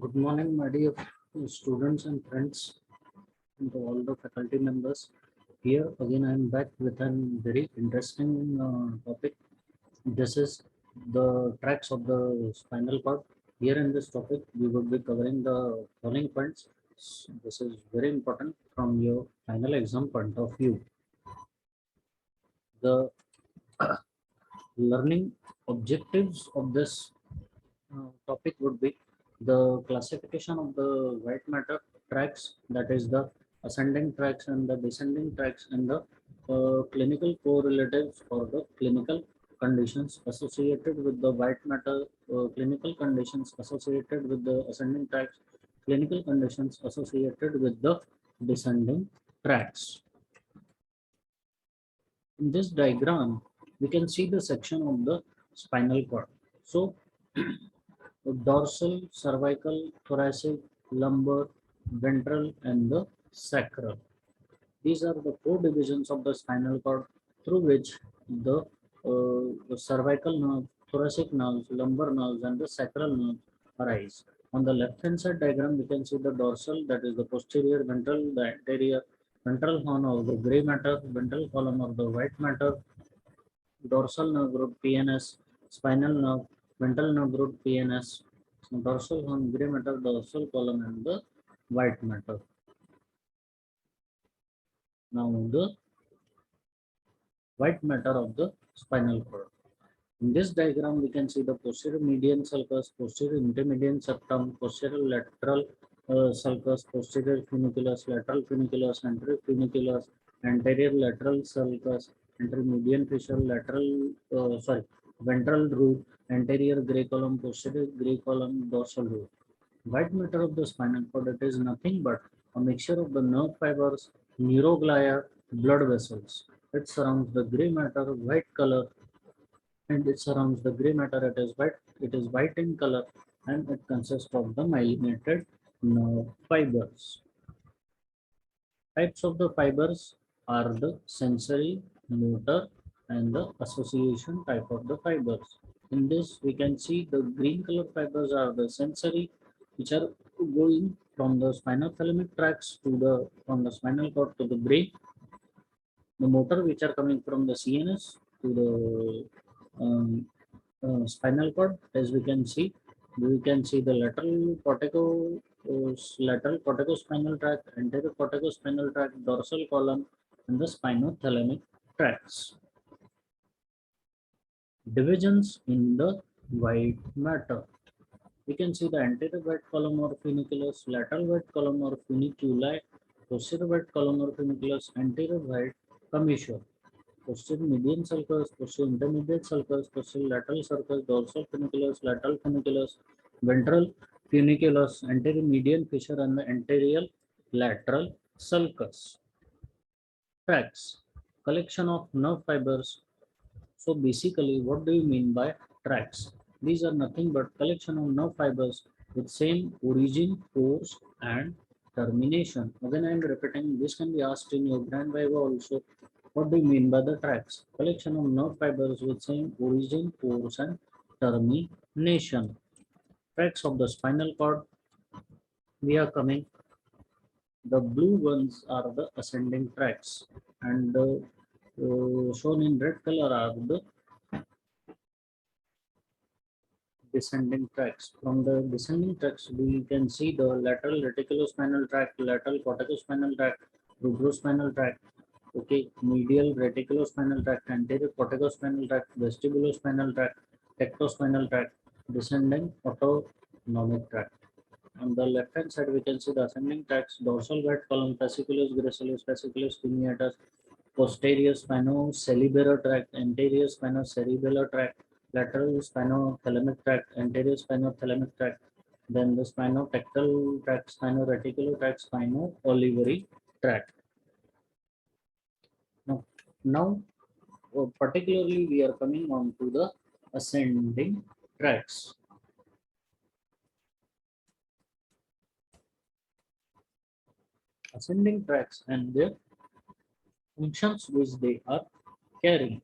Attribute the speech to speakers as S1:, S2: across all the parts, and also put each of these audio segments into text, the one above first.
S1: Good morning, my dear students and friends, and to all the faculty members. Here again, I am back with a very interesting topic. This is the tracks of the spinal cord. Here in this topic, we will be covering the following points. This is very important from your final exam point of view. The learning objectives of this topic would be the classification of the white matter tracks, that is the ascending tracks and the descending tracks, and the clinical correlatives or the clinical conditions associated with the white matter, clinical conditions associated with the ascending tracks, clinical conditions associated with the descending tracks. In this diagram, we can see the section of the spinal cord. So dorsal, cervical, thoracic, lumbar, ventral, and the sacral. These are the four divisions of the spinal cord through which the cervical nerve, thoracic nerves, lumbar nerves, and the sacral nerves arise. On the left hand side diagram, we can see the dorsal, that is the posterior ventral, the anterior ventral horn of the gray matter, ventral column of the white matter, dorsal nerve root PNS, spinal nerve, ventral nerve root PNS, dorsal horn, gray matter, dorsal column, and the white matter. Now the white matter of the spinal cord. In this diagram, we can see the posterior median sulcus, posterior intermediate septum, posterior lateral sulcus, posterior funiculus, lateral funiculus, anterior funiculus, anterior lateral sulcus, anterior median fissure, ventral root, anterior gray column, posterior gray column, dorsal root. White matter of the spinal cord, it is nothing but a mixture of the nerve fibers, neuroglia, blood vessels. It surrounds the gray matter, white color, and it surrounds the gray matter. It is white in color, and it consists of the myelinated nerve fibers. Types of the fibers are the sensory, motor, and the association type of the fibers. In this, we can see the green color fibers are the sensory, which are going from the spinothalamic tracts to the from the spinal cord to the brain. The motor, which are coming from the CNS to the spinal cord. As we can see the lateral corticospinal tract, anterior corticospinal tract, dorsal column, and the spinothalamic tracts. Divisions in the white matter. We can see the anterior white column or funiculus, lateral white column or funiculi, posterior white column or funiculus, anterior white commissure, posterior median sulcus, posterior intermediate sulcus, posterior lateral sulcus, dorsal funiculus, lateral funiculus, ventral funiculus, anterior median fissure, and the anterior lateral sulcus. Tracts, collection of nerve fibers. So basically, what do you mean by tracts? These are nothing but collection of nerve fibers with same origin, course, and termination. Again, I am repeating, this can be asked in your grand viva also. What do you mean by the tracts? Collection of nerve fibers with same origin, course, and termination. Tracts of the spinal cord. We are coming. The blue ones are the ascending tracts, and shown in red color are the descending tracts. From the descending tracts, we can see the lateral reticulospinal tract, lateral corticospinal tract, rubrospinal tract, okay, medial reticulospinal tract, anterior corticospinal tract, vestibulospinal tract, tectospinal tract, descending autonomic tract. On the left hand side, we can see the ascending tracts, dorsal white column, fasciculus gracilis, fasciculus cuneatus, posterior spinocerebellar tract, anterior spinocerebellar tract, lateral spinothalamic tract, anterior spinothalamic tract, then the spinotectal tract, spinoreticular tract, spino-olivary tract. Now, particularly we are coming on to the ascending tracts. Ascending tracts and their functions which they are carrying.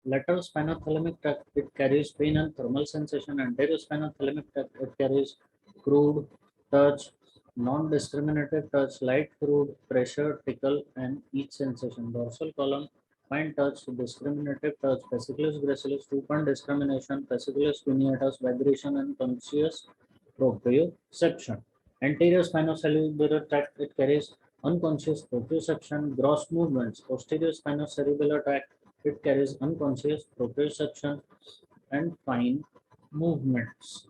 S1: Lateral spinothalamic tract, it carries pain and thermal sensation. Anterior spinothalamic tract, it carries crude touch, non-discriminative touch, light crude, pressure, tickle, and each sensation. Dorsal column, fine touch, discriminative touch, fasciculus gracilis, two-point discrimination, fasciculus cuneatus, vibration, and conscious proprioception. Anterior spinocerebellar tract, it carries unconscious proprioception, gross movements. Posterior spinocerebellar tract, it carries unconscious proprioception and fine movements.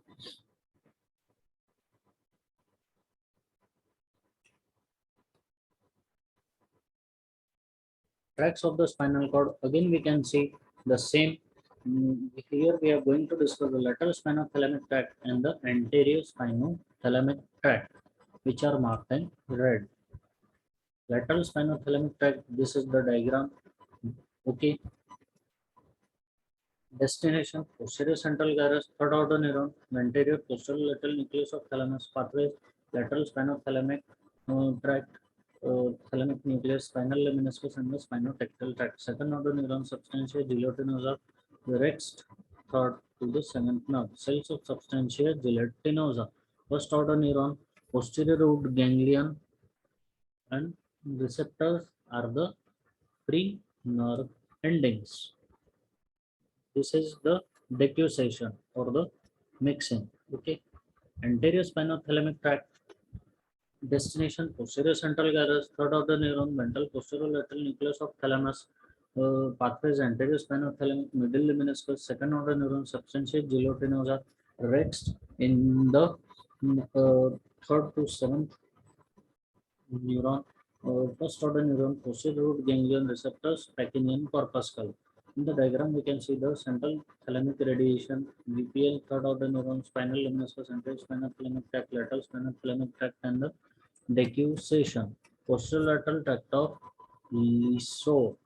S1: Tracts of the spinal cord, again we can see the same. Here we are going to discuss the lateral spinothalamic tract and the anterior spinothalamic tract, which are marked in red. Lateral spinothalamic tract, this is the diagram. Okay, destination posterior central gyrus, third order neuron, anterior posterior lateral nucleus of thalamus, pathways, lateral spinothalamic tract, thalamic nucleus, spinal lemniscus, and the spinotectal tract. Second order neuron, substantia gelatinosa, next third to the seventh nerve. Cells of substantia gelatinosa. First order neuron, posterior root ganglion, and receptors are the pre nerve endings. This is the decussation or the mixing. Okay. Anterior spinothalamic tract, destination posterior central gyrus, third order neuron, ventral posterior lateral nucleus of thalamus, pathways anterior spinothalamic, middle lemniscus, second order neuron, substantia gelatinosa, rests in the third to seventh neuron, first order neuron, posterior root ganglion receptors, Pacinian corpuscle. In the diagram, we can see the central thalamic radiation, VPL, third order neuron, spinal lemniscus, anterior spinal thalamic tract, lateral spinal thalamic tract, and the decussation, posterolateral tract of Liso.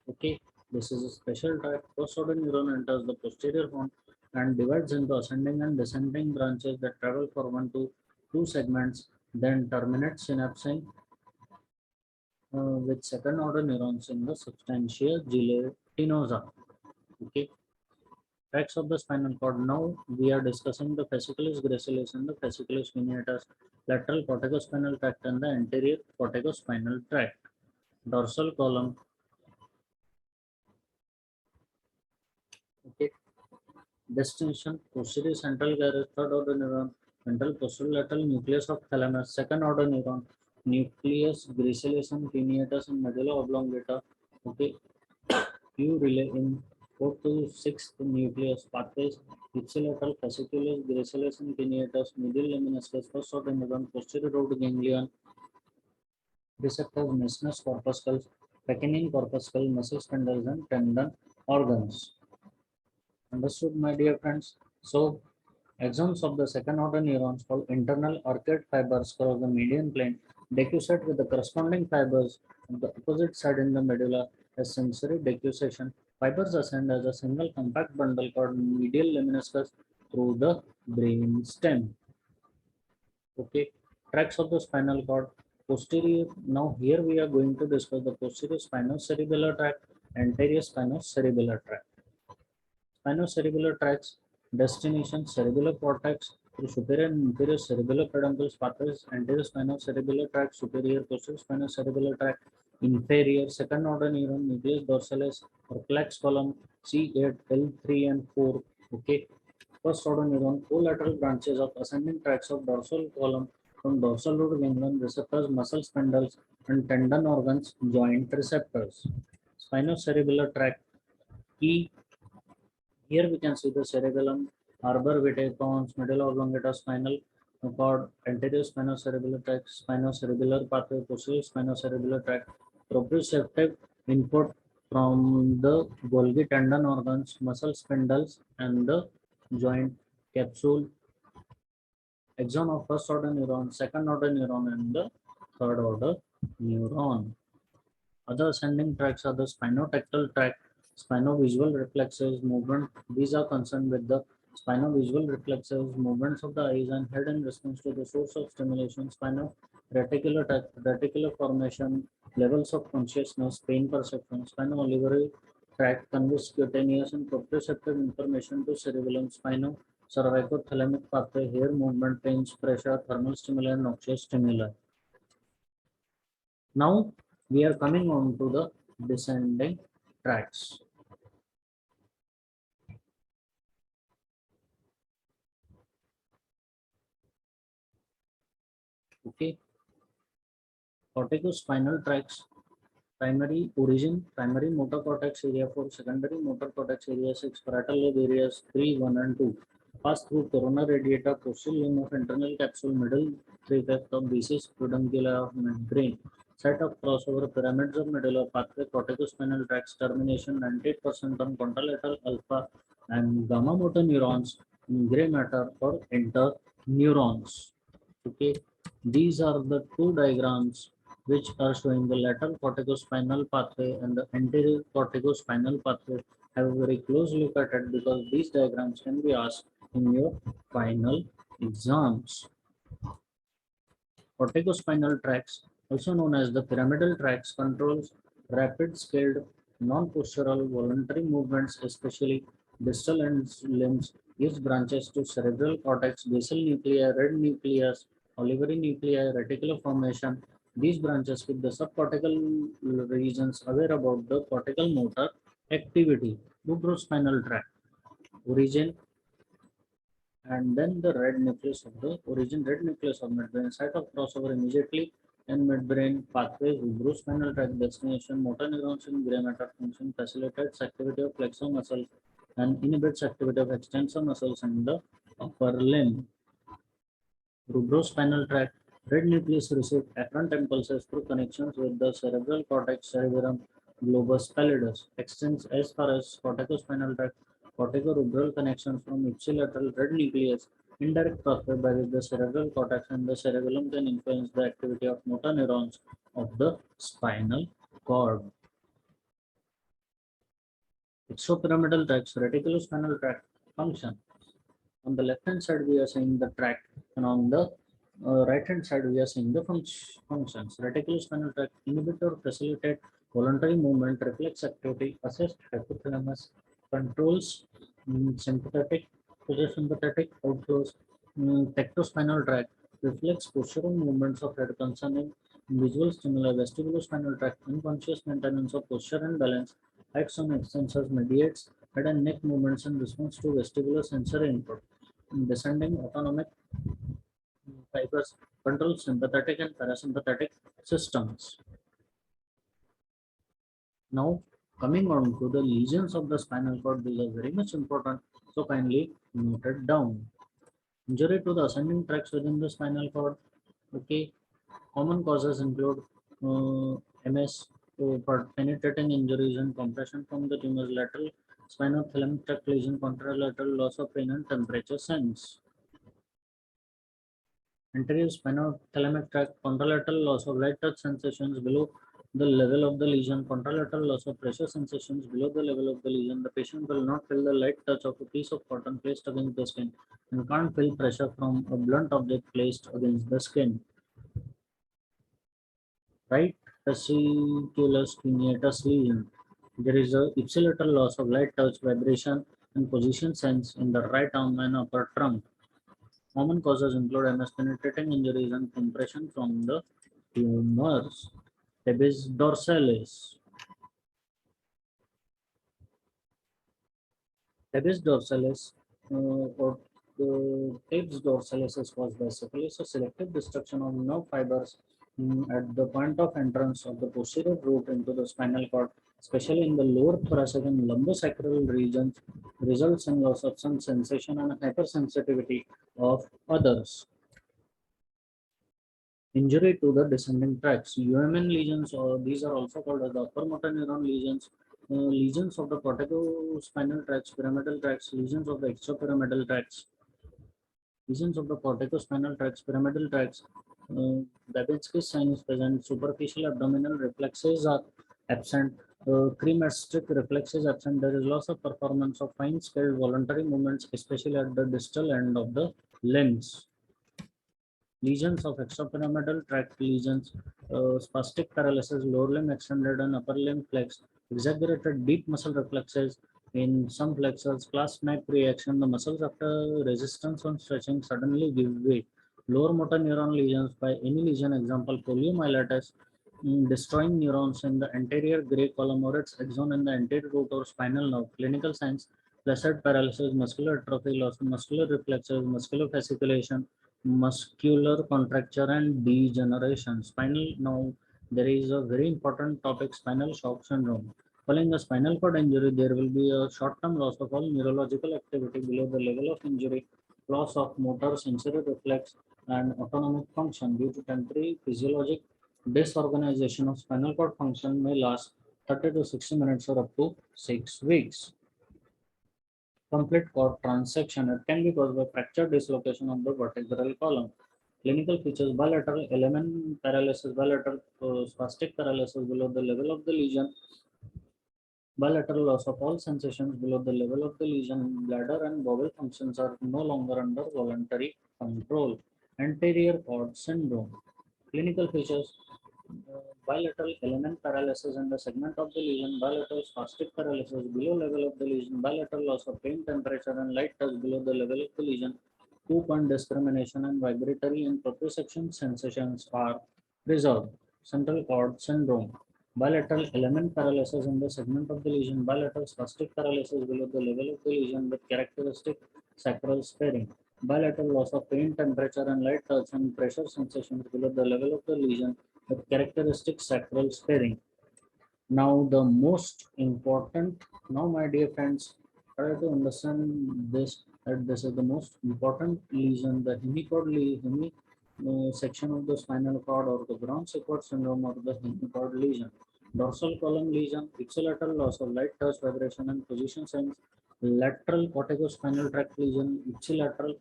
S1: Okay, this is a special tract. First order neuron enters the posterior horn and divides into ascending and descending branches that travel for one to two segments, then terminate synapsing with second order neurons in the substantia gelatinosa. Okay, tracts of the spinal cord. Now we are discussing the fasciculus gracilis and the fasciculus cuneatus, lateral corticospinal tract, and the anterior corticospinal tract. Dorsal column. Okay, destination posterior central gyrus, third order neuron, ventral posterolateral nucleus of thalamus, second order neuron, nucleus gracilis and cuneatus and medulla oblongata. Okay, Q relay in 4 to 6 nucleus pathways, ipsilateral fasciculus, gracilis and cuneatus, medial lemniscus, first order neuron, posterior root ganglion, receptors, mesenchymal corpuscles, Pacinian corpuscle, muscle spindles, and tendon organs. Understood, my dear friends? So, axons of the second order neurons called internal arcade fibers cross the median plane, decussate with the corresponding fibers of the opposite side in the medulla as sensory decussation. Fibers ascend as a single compact bundle called medial lemniscus through the brain stem. Okay, tracts of the spinal cord. Posterior. Now here we are going to discuss the posterior spinocerebellar tract, anterior spinocerebellar tract. Spinocerebellar tracts, destination cerebellar cortex through superior and inferior cerebellar peduncles, pathways, anterior spinocerebellar tract, superior, posterior spinocerebellar tract, inferior, second order neuron, nucleus dorsalis, or plex column, C8, L3, and 4. Okay. First order neuron, collateral branches of ascending tracts of dorsal column from dorsal root ganglion, receptors, muscle spindles, and tendon organs, joint receptors. Spinocerebellar tract, key. Here we can see the cerebellum, arbor vitae, pons, medulla oblongata, spinal cord, anterior spinocerebellar tract, spinocerebellar pathway, posterior spinocerebellar tract, proprioceptive input from the Golgi tendon organs, muscle spindles, and the joint capsule, axon of first order neuron, second order neuron, and the third order neuron. Other ascending tracts are the spinotectal tract, spinovisual reflexes, movement. These are concerned with the spinovisual reflexes, movements of the eyes and head in response to the source of stimulation, spino-reticular tract, reticular formation, levels of consciousness, pain perception, spino-olivary tract conveys cutaneous and proprioceptive information to cerebellum, spinal, cervicothalamic pathway, hair movement, pains, pressure, thermal stimuli, and noxious stimuli. Now we are coming on to the descending tracts. Okay, corticospinal tracts. Primary origin, primary motor cortex area 4, secondary motor cortex area 6, parietal lobe areas 3, 1 and 2. Pass through corona radiata, postal limb of internal capsule, middle 3/5 of basis, peduncula of midbrain. Set of crossover pyramids of medulla pathway, corticospinal tracts, termination 98% on contralateral alpha and gamma motor neurons, gray matter or interneurons. Okay, these are the two diagrams which are showing the lateral corticospinal pathway and the anterior corticospinal pathway. Have a very close look at it because these diagrams can be asked in your final exams. Corticospinal tracts, also known as the pyramidal tracts, controls rapid scaled non-postural voluntary movements, especially distal ends limbs, gives branches to cerebral cortex, basal nuclei, red nucleus, olivary nuclei, reticular formation. These branches keep the subcortical regions aware about the cortical motor activity. Spinal tract origin and then the red nucleus of the origin, red nucleus of midbrain, site of crossover immediately in midbrain pathway, spinal tract destination, motor neurons in gray matter function facilitates activity of flexor muscles and inhibits activity of extensor muscles in the upper limb. Spinal tract, red nucleus receives afferent impulses through connections with the cerebral cortex, cerebellum, globus pallidus, extends as far as corticospinal tract, corticorubral connections from ipsilateral red nucleus, indirect pathway by which the cerebral cortex and the cerebellum can influence the activity of motor neurons of the spinal cord. Extrapyramidal tracts, reticulospinal tract function. On the left hand side we are seeing the tract and on the right hand side we are seeing the functions. Reticulospinal tract inhibit or facilitate voluntary movement, reflex activity, assist hypothalamus, controls sympathetic, parasympathetic outflows, tectospinal tract, reflects postural movements of head concerning visual stimuli, vestibulospinal tract, unconscious maintenance of posture and balance, acts on extensors, mediates head and neck movements in response to vestibular sensory input. Descending autonomic fibers control sympathetic and parasympathetic systems. Now, coming on to the lesions of the spinal cord, these are very much important, so kindly note it down. Injury to the ascending tracts within the spinal cord. Okay, common causes include MS, penetrating injuries and compression from the tumors, lateral spinal thalamic tract lesion, contralateral loss of pain and temperature sense. Anterior spinal thalamic tract, contralateral loss of light touch sensations below the level of the lesion, contralateral loss of pressure sensations below the level of the lesion. The patient will not feel the light touch of a piece of cotton placed against the skin and can't feel pressure from a blunt object placed against the skin. Right fasciculus cuneatus lesion. There is a ipsilateral loss of light touch, vibration, and position sense in the right arm and upper trunk. Common causes include MS, penetrating injuries, and compression from the tumors. Tabes dorsalis. Tabes dorsalis or tabes dorsalis is caused by syphilis, a selective destruction of nerve fibers at the point of entrance of the posterior root into the spinal cord, especially in the lower thoracic and lumbosacral regions, results in loss of some sensation and hypersensitivity of others. Injury to the descending tracts. UMN lesions, or these are also called as the upper motor neuron lesions. Lesions of the corticospinal tracts, pyramidal tracts, lesions of the extrapyramidal tracts. Lesions of the corticospinal tracts, pyramidal tracts. Babinski's sign is present. Superficial abdominal reflexes are absent. Cremasteric reflexes absent. There is loss of performance of fine-scaled voluntary movements, especially at the distal end of the limbs. Lesions of extrapyramidal tract lesions, spastic paralysis, lower limb extended and upper limb flexed, exaggerated deep muscle reflexes in some flexors, class neck reaction, the muscles after resistance on stretching suddenly give way. Lower motor neuron lesions by any lesion, example poliomyelitis, destroying neurons in the anterior gray column or its axon in the anterior root or spinal nerve. Clinical signs: placid paralysis, muscular atrophy, loss of muscular reflexes, muscular fasciculation, muscular contracture, and degeneration. Spinal. Now, there is a very important topic: spinal shock syndrome. Following a spinal cord injury, there will be a short-term loss of all neurological activity below the level of injury, loss of motor, sensory reflex, and autonomic function due to temporary physiologic disorganization of spinal cord function may last 30 to 60 minutes or up to 6 weeks. Complete cord transection. It can be caused by fracture dislocation of the vertebral column. Clinical features: bilateral element paralysis, bilateral spastic paralysis below the level of the lesion, bilateral loss of all sensations below the level of the lesion, bladder and bowel functions are no longer under voluntary control. Anterior cord syndrome. Clinical features: bilateral element paralysis in the segment of the lesion, bilateral spastic paralysis below level of the lesion, bilateral loss of pain, temperature, and light touch below the level of the lesion, two-point discrimination and vibratory and proprioception sensations are preserved. Central cord syndrome. Bilateral element paralysis in the segment of the lesion, bilateral spastic paralysis below the level of the lesion with characteristic sacral sparing, bilateral loss of pain, temperature, and light touch and pressure sensations below the level of the lesion with characteristic sacral sparing. Now, the most important, now, my dear friends, try to understand this that this is the most important lesion, the hemi section of the spinal cord or the brown sequard syndrome or the hemicord lesion. Dorsal column lesion, ipsilateral loss of light touch, vibration, and position sense. Lateral corticospinal tract lesion, ipsilateral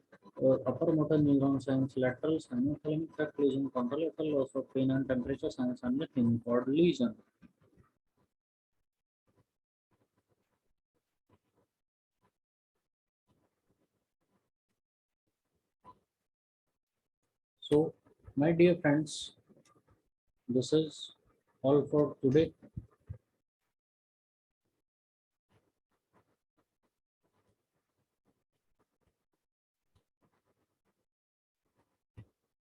S1: upper motor neuron signs, lateral spinothalamic tract lesion, contralateral loss of pain and temperature signs, and the hemicord lesion. So, my dear friends, this is all for today.